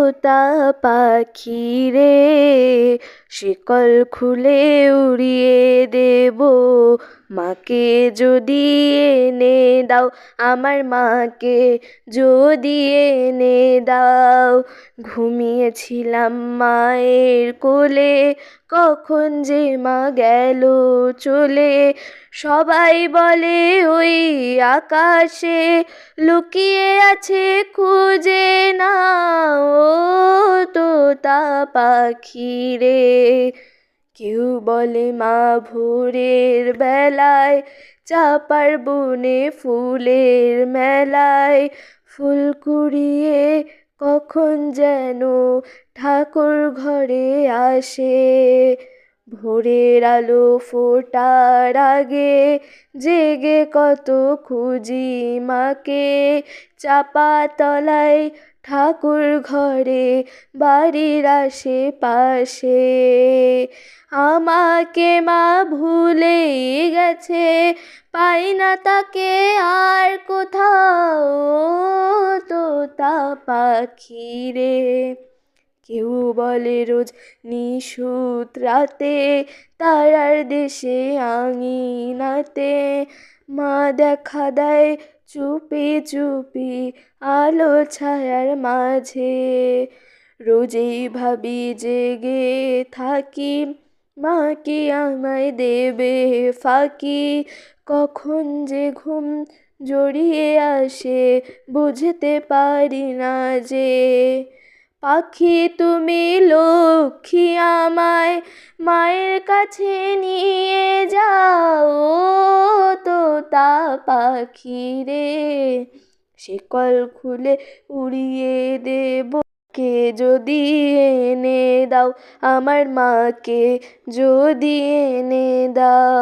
তোতা পাখি রে, শিকল খুলে উড়িয়ে দেব, মাকে যদি এনে দাও, আমার মাকে যদি এনে দাও। ঘুমিয়েছিলাম মায়ের কোলে, কখন যে মা গেল চলে। সবাই বলে ওই আকাশে লুকিয়ে আছে, খুঁজে নাও তোতা পাখি রে। কেউ বলে মা ভোরের বেলায় চাঁপার বনে ফুলের মেলায় ফুল কুড়িয়ে কখন যেন ঠাকুর ঘরে আসে। ভোরের আলো ফোটার আগে জেগে কত খুঁজি মাকে, চাপা তলায় ঠাকুর ঘরে বাড়ির আশেপাশে। আমাকে মা ভুলেই গেছে, পাই না তাকে আর কোথাও তোতা পাখি রে। কেউ বলে রোজ নিশুত রাতে তারার দেশে আঙিনাতে মা দেখা দেয় চুপি চুপি আলো ছায়ার মাঝে। রোজই ভাবি জেগে থাকি, মা কি আমায় দেবে ফাঁকি। কখন যে ঘুম জড়িয়ে আসে বুঝতে পারি না যে। পাখি তুমি লক্ষ্মী আমায় মায়ের কাছে নিয়ে যাও তোতা পাখি রে। শিকল খুলে উড়িয়ে দেব, কে যদি এনে দাও, আমার মাকে যদি এনে দাও।